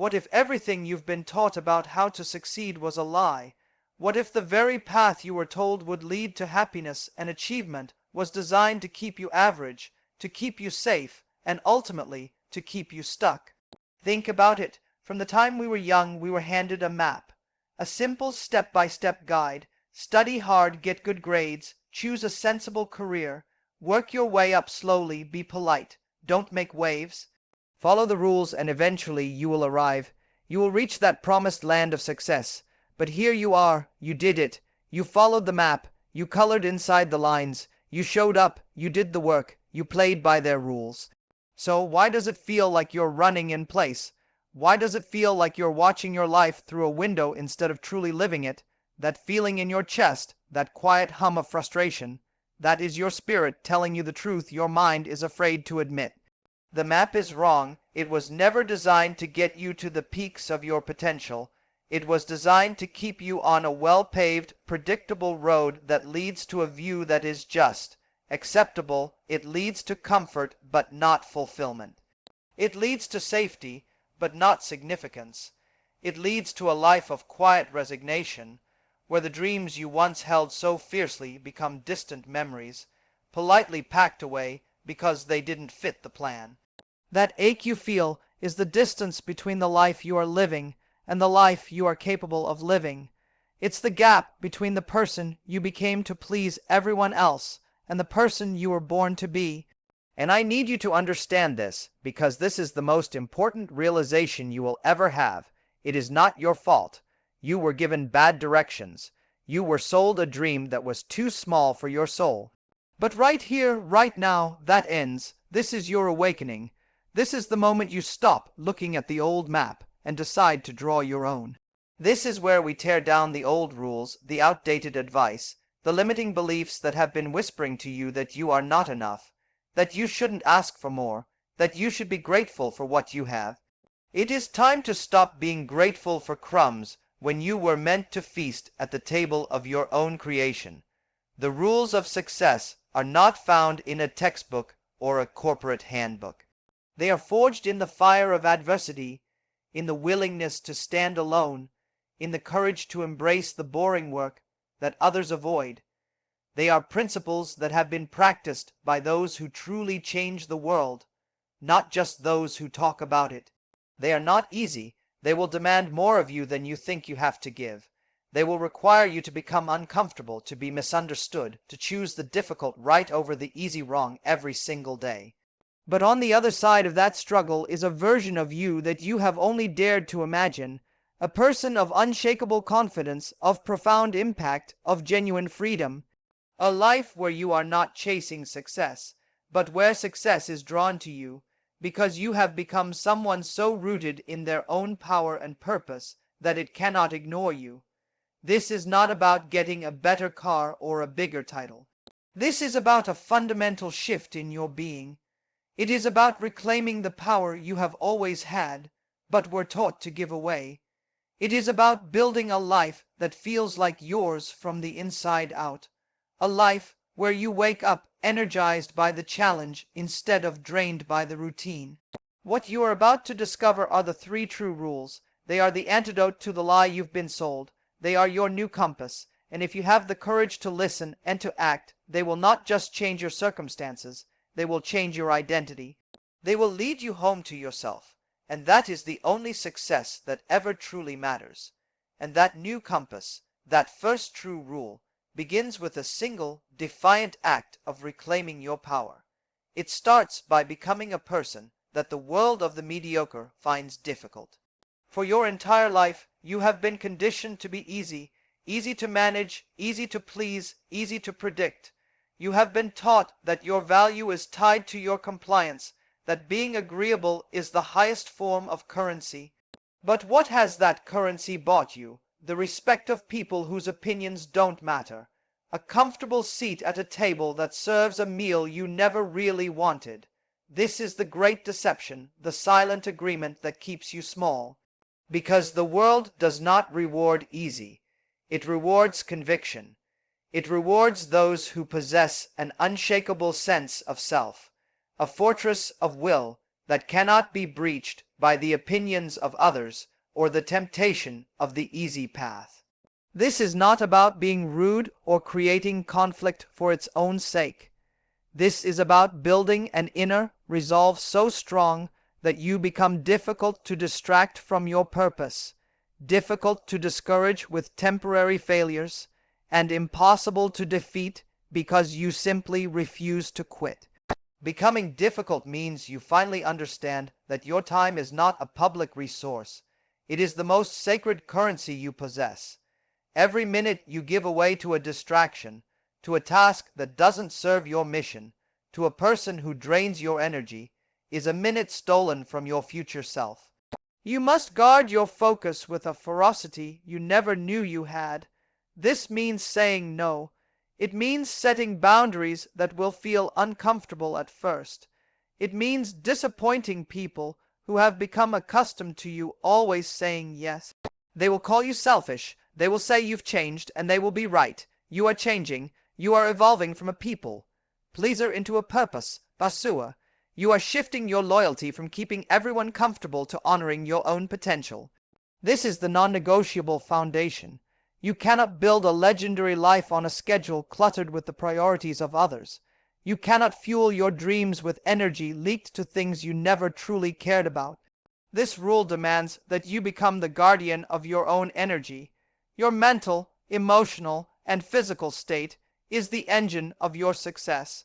What if everything you've been taught about how to succeed was a lie? What if the very path you were told would lead to happiness and achievement was designed to keep you average, to keep you safe, and ultimately to keep you stuck? Think about it. From the time we were young, we were handed a map, a simple step-by-step guide. Study hard, get good grades, choose a sensible career, work your way up slowly, be polite, don't make waves. Follow the rules and eventually you will arrive. You will reach that promised land of success. But here you are, you did it. You followed the map, you colored inside the lines, you showed up, you did the work, you played by their rules. So why does it feel like you're running in place? Why does it feel like you're watching your life through a window instead of truly living it? That feeling in your chest, that quiet hum of frustration, that is your spirit telling you the truth your mind is afraid to admit. The map is wrong. It was never designed to get you to the peaks of your potential. It was designed to keep you on a well-paved, predictable road that leads to a view that is just, acceptable. It leads to comfort, but not fulfillment. It leads to safety, but not significance. It leads to a life of quiet resignation, where the dreams you once held so fiercely become distant memories, politely packed away because they didn't fit the plan. That ache you feel is the distance between the life you are living and the life you are capable of living. It's the gap between the person you became to please everyone else and the person you were born to be. And I need you to understand this, because this is the most important realization you will ever have. It is not your fault. You were given bad directions. You were sold a dream that was too small for your soul. But right here, right now, that ends. This is your awakening. This is the moment you stop looking at the old map and decide to draw your own. This is where we tear down the old rules, the outdated advice, the limiting beliefs that have been whispering to you that you are not enough, that you shouldn't ask for more, that you should be grateful for what you have. It is time to stop being grateful for crumbs when you were meant to feast at the table of your own creation. The rules of success are not found in a textbook or a corporate handbook. They are forged in the fire of adversity, in the willingness to stand alone, in the courage to embrace the boring work that others avoid. They are principles that have been practiced by those who truly change the world, not just those who talk about it. They are not easy. They will demand more of you than you think you have to give. They will require you to become uncomfortable, to be misunderstood, to choose the difficult right over the easy wrong every single day. But on the other side of that struggle is a version of you that you have only dared to imagine, a person of unshakable confidence, of profound impact, of genuine freedom, a life where you are not chasing success, but where success is drawn to you, because you have become someone so rooted in their own power and purpose that it cannot ignore you. This is not about getting a better car or a bigger title. This is about a fundamental shift in your being. It is about reclaiming the power you have always had, but were taught to give away. It is about building a life that feels like yours from the inside out. A life where you wake up energized by the challenge instead of drained by the routine. What you are about to discover are the 3 true rules. They are the antidote to the lie you've been sold. They are your new compass, and if you have the courage to listen and to act, they will not just change your circumstances, they will change your identity. They will lead you home to yourself, and that is the only success that ever truly matters. And that new compass, that first true rule, begins with a single, defiant act of reclaiming your power. It starts by becoming a person that the world of the mediocre finds difficult. For your entire life, you have been conditioned to be easy, easy to manage, easy to please, easy to predict. You have been taught that your value is tied to your compliance, that being agreeable is the highest form of currency. But what has that currency bought you? The respect of people whose opinions don't matter. A comfortable seat at a table that serves a meal you never really wanted. This is the great deception, the silent agreement that keeps you small. Because the world does not reward easy. It rewards conviction. It rewards those who possess an unshakable sense of self, a fortress of will that cannot be breached by the opinions of others or the temptation of the easy path. This is not about being rude or creating conflict for its own sake. This is about building an inner resolve so strong that you become difficult to distract from your purpose, difficult to discourage with temporary failures, and impossible to defeat because you simply refuse to quit. Becoming difficult means you finally understand that your time is not a public resource. It is the most sacred currency you possess. Every minute you give away to a distraction, to a task that doesn't serve your mission, to a person who drains your energy, is a minute stolen from your future self. You must guard your focus with a ferocity you never knew you had. This means saying no. It means setting boundaries that will feel uncomfortable at first. It means disappointing people who have become accustomed to you always saying yes. They will call you selfish. They will say you've changed, and they will be right. You are changing. You are evolving from a people pleaser into a purpose pursuer. You are shifting your loyalty from keeping everyone comfortable to honoring your own potential. This is the non-negotiable foundation. You cannot build a legendary life on a schedule cluttered with the priorities of others. You cannot fuel your dreams with energy leaked to things you never truly cared about. This rule demands that you become the guardian of your own energy. Your mental, emotional, and physical state is the engine of your success.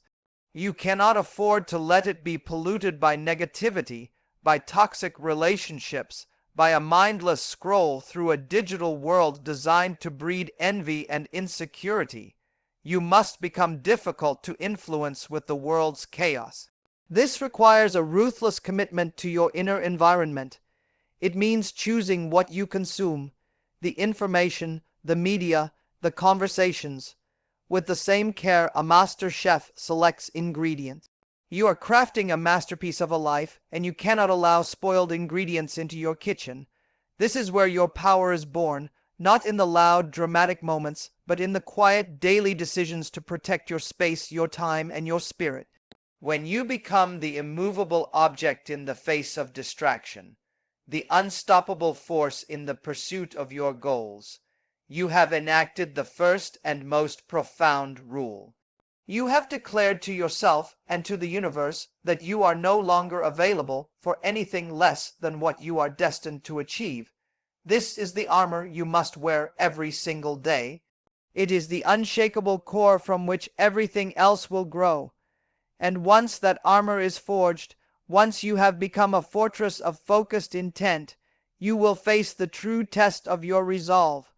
You cannot afford to let it be polluted by negativity, by toxic relationships, by a mindless scroll through a digital world designed to breed envy and insecurity. You must become difficult to influence with the world's chaos. This requires a ruthless commitment to your inner environment. It means choosing what you consume, the information, the media, the conversations, with the same care a master chef selects ingredients. You are crafting a masterpiece of a life, and you cannot allow spoiled ingredients into your kitchen. This is where your power is born, not in the loud, dramatic moments, but in the quiet, daily decisions to protect your space, your time, and your spirit. When you become the immovable object in the face of distraction, the unstoppable force in the pursuit of your goals, you have enacted the first and most profound rule. You have declared to yourself and to the universe that you are no longer available for anything less than what you are destined to achieve. This is the armor you must wear every single day. It is the unshakable core from which everything else will grow. And once that armor is forged, once you have become a fortress of focused intent, you will face the true test of your resolve.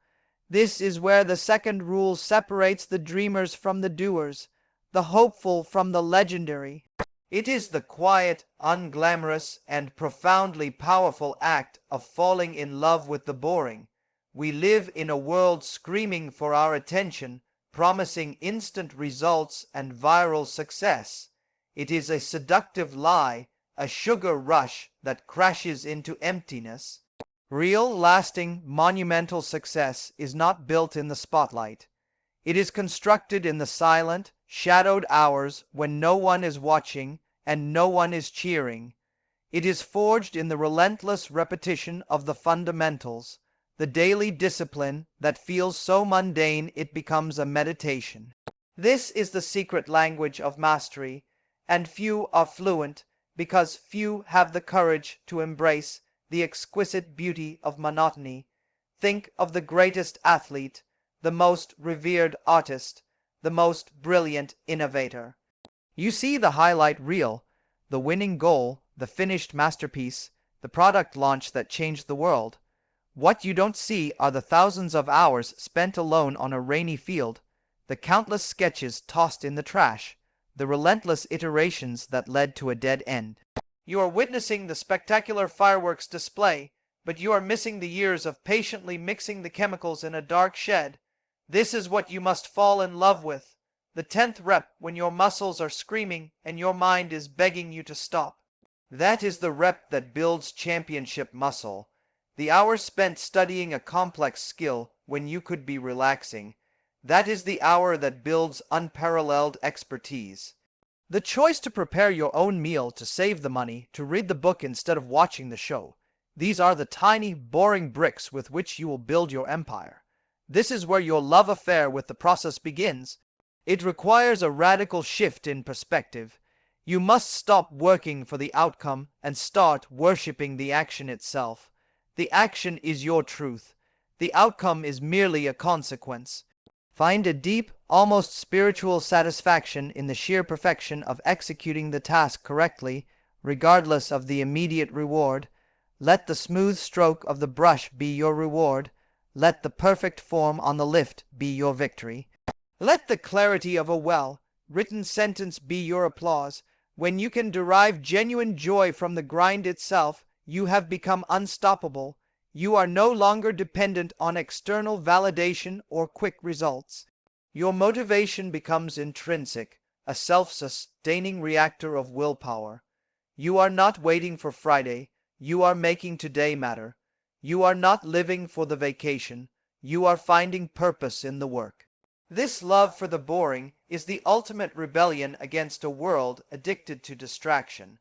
This is where the second rule separates the dreamers from the doers, the hopeful from the legendary. It is the quiet, unglamorous, and profoundly powerful act of falling in love with the boring. We live in a world screaming for our attention, promising instant results and viral success. It is a seductive lie, a sugar rush that crashes into emptiness. Real, lasting, monumental success is not built in the spotlight. It is constructed in the silent, shadowed hours when no one is watching and no one is cheering. It is forged in the relentless repetition of the fundamentals, the daily discipline that feels so mundane it becomes a meditation. This is the secret language of mastery, and few are fluent because few have the courage to embrace the exquisite beauty of monotony. Think of the greatest athlete, the most revered artist, the most brilliant innovator. You see the highlight reel, the winning goal, the finished masterpiece, the product launch that changed the world. What you don't see are the thousands of hours spent alone on a rainy field, the countless sketches tossed in the trash, the relentless iterations that led to a dead end. You are witnessing the spectacular fireworks display, but you are missing the years of patiently mixing the chemicals in a dark shed. This is what you must fall in love with. The 10th rep when your muscles are screaming and your mind is begging you to stop. That is the rep that builds championship muscle. The hours spent studying a complex skill when you could be relaxing. That is the hour that builds unparalleled expertise. The choice to prepare your own meal, to save the money, to read the book instead of watching the show. These are the tiny, boring bricks with which you will build your empire. This is where your love affair with the process begins. It requires a radical shift in perspective. You must stop working for the outcome and start worshipping the action itself. The action is your truth. The outcome is merely a consequence. Find a deep, almost spiritual satisfaction in the sheer perfection of executing the task correctly, regardless of the immediate reward. Let the smooth stroke of the brush be your reward. Let the perfect form on the lift be your victory. Let the clarity of a well-written sentence be your applause. When you can derive genuine joy from the grind itself, you have become unstoppable. You are no longer dependent on external validation or quick results. Your motivation becomes intrinsic, a self-sustaining reactor of willpower. You are not waiting for Friday. You are making today matter. You are not living for the vacation. You are finding purpose in the work. This love for the boring is the ultimate rebellion against a world addicted to distraction.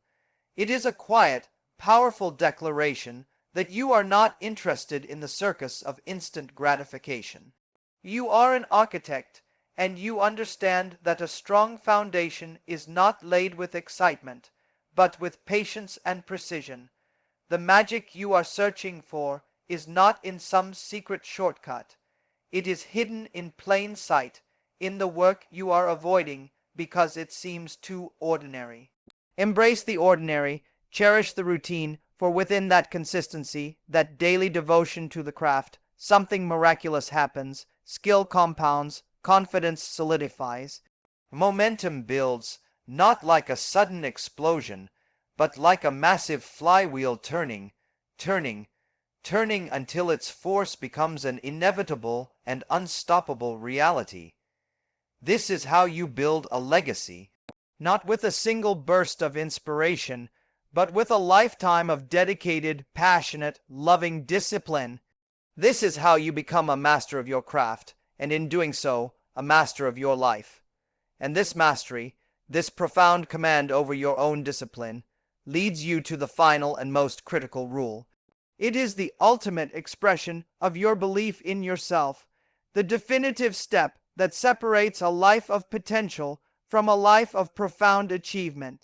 It is a quiet, powerful declaration that you are not interested in the circus of instant gratification. You are an architect, and you understand that a strong foundation is not laid with excitement, but with patience and precision. The magic you are searching for is not in some secret shortcut. It is hidden in plain sight, in the work you are avoiding because it seems too ordinary. Embrace the ordinary, cherish the routine, for within that consistency, that daily devotion to the craft, something miraculous happens, skill compounds, confidence solidifies. Momentum builds, not like a sudden explosion, but like a massive flywheel turning until its force becomes an inevitable and unstoppable reality. This is how you build a legacy, not with a single burst of inspiration, but with a lifetime of dedicated, passionate, loving discipline. This is how you become a master of your craft, and in doing so, a master of your life. And this mastery, this profound command over your own discipline, leads you to the final and most critical rule. It is the ultimate expression of your belief in yourself, the definitive step that separates a life of potential from a life of profound achievement.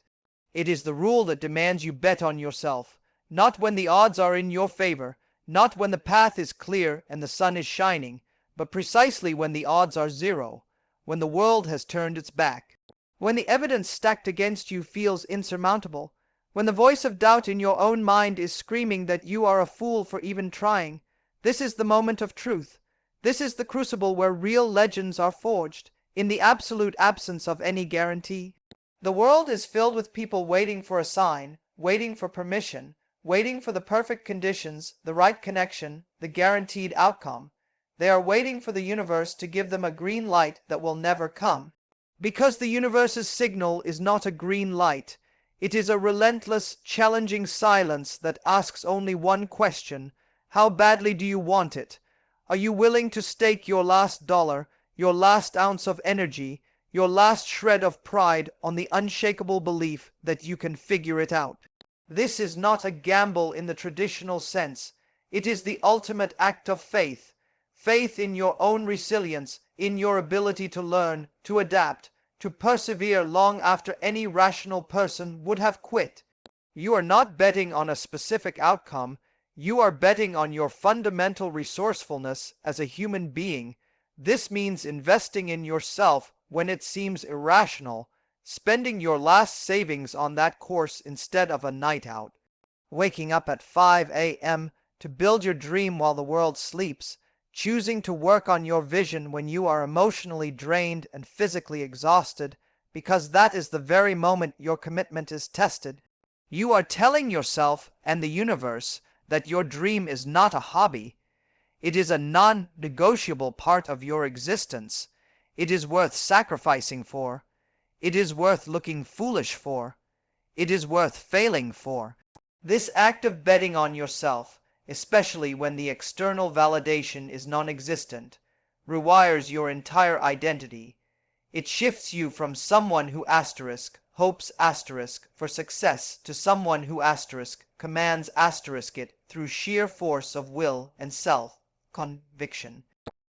It is the rule that demands you bet on yourself, not when the odds are in your favor, not when the path is clear and the sun is shining, but precisely when the odds are zero, when the world has turned its back, when the evidence stacked against you feels insurmountable, when the voice of doubt in your own mind is screaming that you are a fool for even trying. This is the moment of truth. This is the crucible where real legends are forged, in the absolute absence of any guarantee. The world is filled with people waiting for a sign, waiting for permission, waiting for the perfect conditions, the right connection, the guaranteed outcome. They are waiting for the universe to give them a green light that will never come. Because the universe's signal is not a green light. It is a relentless, challenging silence that asks only one question: how badly do you want it? Are you willing to stake your last dollar, your last ounce of energy, your last shred of pride on the unshakable belief that you can figure it out? This is not a gamble in the traditional sense. It is the ultimate act of faith. Faith in your own resilience, in your ability to learn, to adapt, to persevere long after any rational person would have quit. You are not betting on a specific outcome. You are betting on your fundamental resourcefulness as a human being. This means investing in yourself when it seems irrational, spending your last savings on that course instead of a night out, waking up at 5 a.m. to build your dream while the world sleeps, choosing to work on your vision when you are emotionally drained and physically exhausted, because that is the very moment your commitment is tested. You are telling yourself and the universe that your dream is not a hobby. It is a non-negotiable part of your existence. It is worth sacrificing for. It is worth looking foolish for. It is worth failing for. This act of betting on yourself, especially when the external validation is non-existent, rewires your entire identity. It shifts you from someone who hopes asterisk for success to someone who asterisk commands asterisk it through sheer force of will and self-conviction.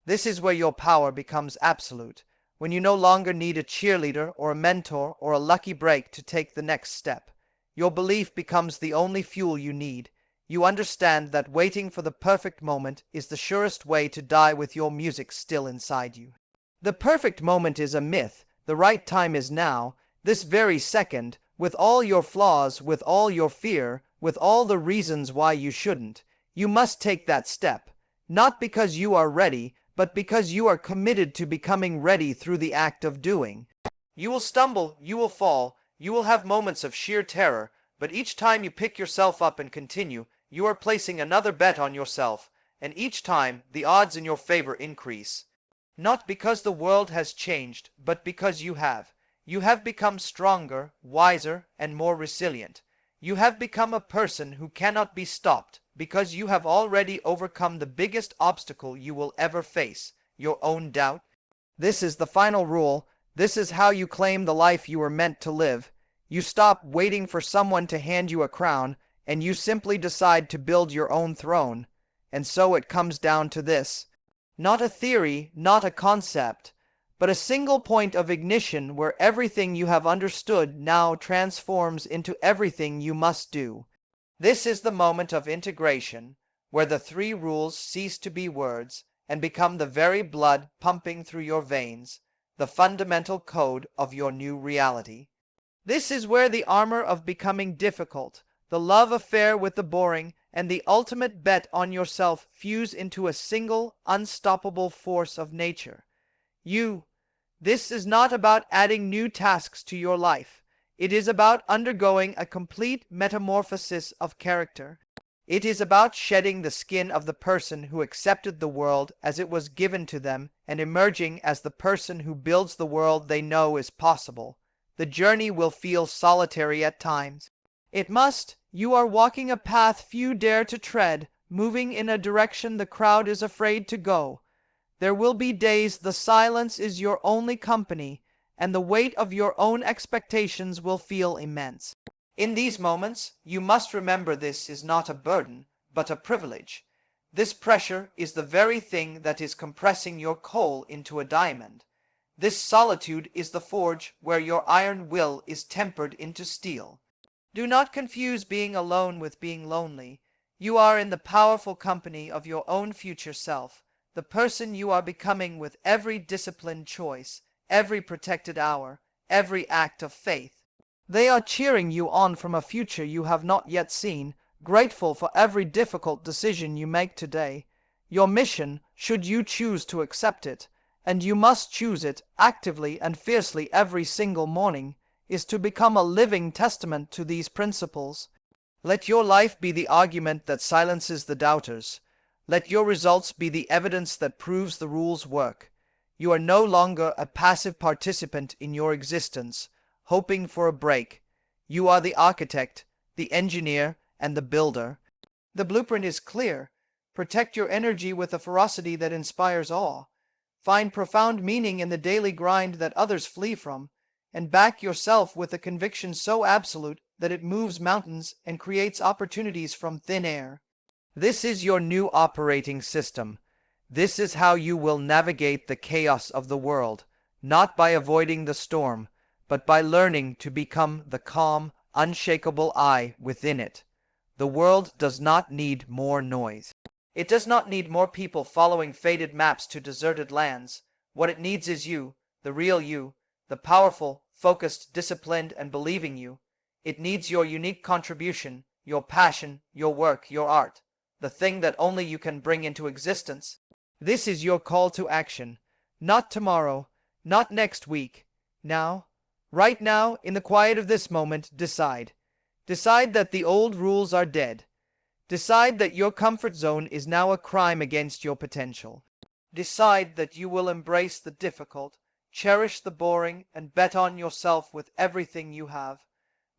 This is where your power becomes absolute, when you no longer need a cheerleader or a mentor or a lucky break to take the next step. Your belief becomes the only fuel you need. You understand that waiting for the perfect moment is the surest way to die with your music still inside you. The perfect moment is a myth. The right time is now, this very second, with all your flaws, with all your fear, with all the reasons why you shouldn't. You must take that step, not because you are ready, but because you are committed to becoming ready through the act of doing. You will stumble, you will fall, you will have moments of sheer terror, but each time you pick yourself up and continue, you are placing another bet on yourself, and each time the odds in your favor increase. Not because the world has changed, but because you have. You have become stronger, wiser, and more resilient. You have become a person who cannot be stopped because you have already overcome the biggest obstacle you will ever face, your own doubt. This is the final rule. This is how you claim the life you were meant to live. You stop waiting for someone to hand you a crown, and you simply decide to build your own throne. And so it comes down to this. Not a theory, not a concept, but a single point of ignition where everything you have understood now transforms into everything you must do. This is the moment of integration, where the three rules cease to be words and become the very blood pumping through your veins, the fundamental code of your new reality. This is where the armor of becoming difficult, the love affair with the boring, and the ultimate bet on yourself fuse into a single, unstoppable force of nature. This is not about adding new tasks to your life. It is about undergoing a complete metamorphosis of character. It is about shedding the skin of the person who accepted the world as it was given to them and emerging as the person who builds the world they know is possible. The journey will feel solitary at times. It must. You are walking a path few dare to tread, moving in a direction the crowd is afraid to go. There will be days the silence is your only company, and the weight of your own expectations will feel immense. In these moments, you must remember this is not a burden, but a privilege. This pressure is the very thing that is compressing your coal into a diamond. This solitude is the forge where your iron will is tempered into steel. Do not confuse being alone with being lonely. You are in the powerful company of your own future self, the person you are becoming with every disciplined choice, every protected hour, every act of faith. They are cheering you on from a future you have not yet seen, grateful for every difficult decision you make today. Your mission, should you choose to accept it, and you must choose it actively and fiercely every single morning, is to become a living testament to these principles. Let your life be the argument that silences the doubters. Let your results be the evidence that proves the rules work. You are no longer a passive participant in your existence, hoping for a break. You are the architect, the engineer, and the builder. The blueprint is clear. Protect your energy with a ferocity that inspires awe. Find profound meaning in the daily grind that others flee from, and back yourself with a conviction so absolute that it moves mountains and creates opportunities from thin air. This is your new operating system. This is how you will navigate the chaos of the world, not by avoiding the storm, but by learning to become the calm, unshakable eye within it. The world does not need more noise. It does not need more people following faded maps to deserted lands. What it needs is you, the real you, the powerful, focused, disciplined, and believing you. It needs your unique contribution, your passion, your work, your art, the thing that only you can bring into existence. This is your call to action. Not tomorrow, not next week. Now, right now, in the quiet of this moment, decide. Decide that the old rules are dead. Decide that your comfort zone is now a crime against your potential. Decide that you will embrace the difficult, cherish the boring, and bet on yourself with everything you have.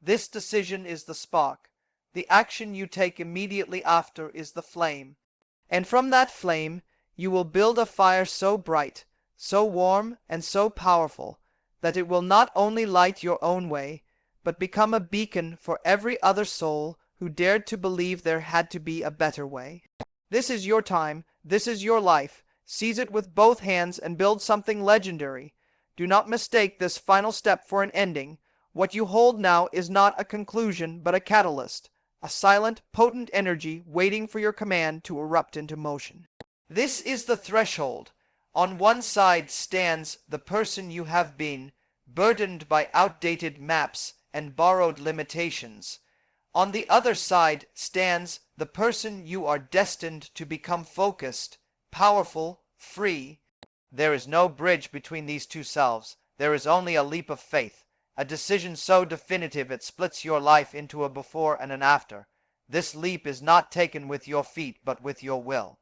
This decision is the spark. The action you take immediately after is the flame. And from that flame, you will build a fire so bright, so warm, and so powerful, that it will not only light your own way, but become a beacon for every other soul who dared to believe there had to be a better way. This is your time, this is your life. Seize it with both hands and build something legendary. Do not mistake this final step for an ending. What you hold now is not a conclusion, but a catalyst, a silent, potent energy waiting for your command to erupt into motion. This is the threshold. On one side stands the person you have been, burdened by outdated maps and borrowed limitations. On the other side stands the person you are destined to become, focused, powerful, free. There is no bridge between these two selves. There is only a leap of faith, a decision so definitive it splits your life into a before and an after. This leap is not taken with your feet, but with your will.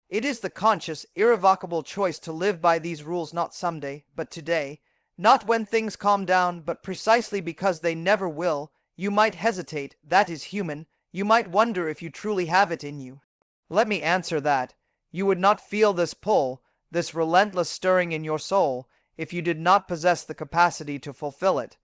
It is the conscious, irrevocable choice to live by these rules, not someday, but today. Not when things calm down, but precisely because they never will. You might hesitate, that is human. You might wonder if you truly have it in you. Let me answer that. You would not feel this pull, this relentless stirring in your soul, if you did not possess the capacity to fulfill it.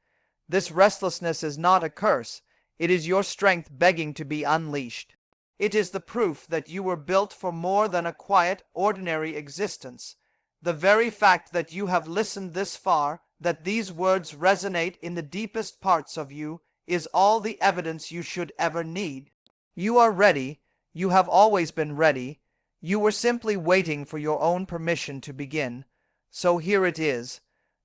This restlessness is not a curse. It is your strength begging to be unleashed. It is the proof that you were built for more than a quiet, ordinary existence. The very fact that you have listened this far, that these words resonate in the deepest parts of you, is all the evidence you should ever need. You are ready. You have always been ready. You were simply waiting for your own permission to begin. So here it is.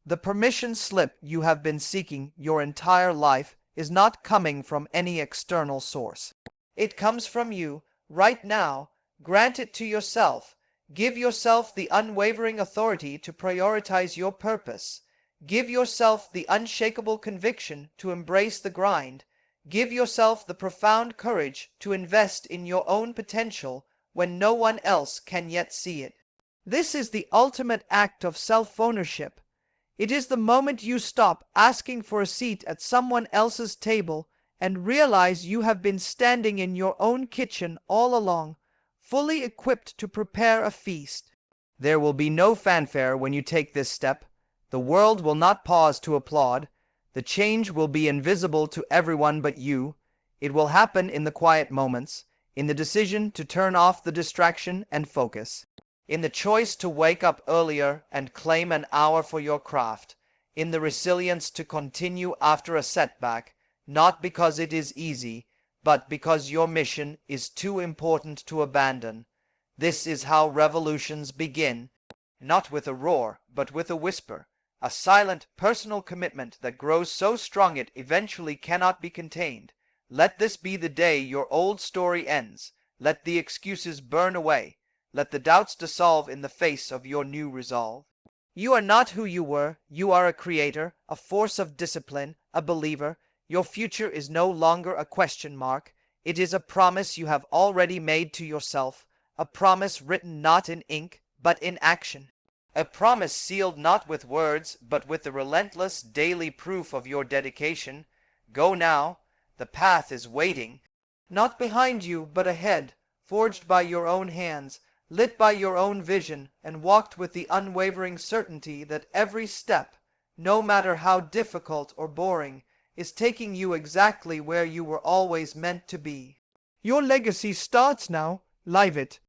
The permission slip you have been seeking your entire life is not coming from any external source. It comes from you, right now. Grant it to yourself. Give yourself the unwavering authority to prioritize your purpose. Give yourself the unshakable conviction to embrace the grind. Give yourself the profound courage to invest in your own potential when no one else can yet see it. This is the ultimate act of self-ownership. It is the moment you stop asking for a seat at someone else's table and realize you have been standing in your own kitchen all along, fully equipped to prepare a feast. There will be no fanfare when you take this step. The world will not pause to applaud. The change will be invisible to everyone but you. It will happen in the quiet moments, in the decision to turn off the distraction and focus, in the choice to wake up earlier and claim an hour for your craft, in the resilience to continue after a setback, not because it is easy, but because your mission is too important to abandon. This is how revolutions begin, not with a roar, but with a whisper, a silent, personal commitment that grows so strong it eventually cannot be contained. Let this be the day your old story ends. Let the excuses burn away. Let the doubts dissolve in the face of your new resolve. You are not who you were. You are a creator, a force of discipline, a believer. Your future is no longer a question mark. It is a promise you have already made to yourself, a promise written not in ink, but in action. A promise sealed not with words, but with the relentless daily proof of your dedication. Go now. The path is waiting, not behind you, but ahead, forged by your own hands, lit by your own vision, and walked with the unwavering certainty that every step, no matter how difficult or boring, is taking you exactly where you were always meant to be. Your legacy starts now. Live it.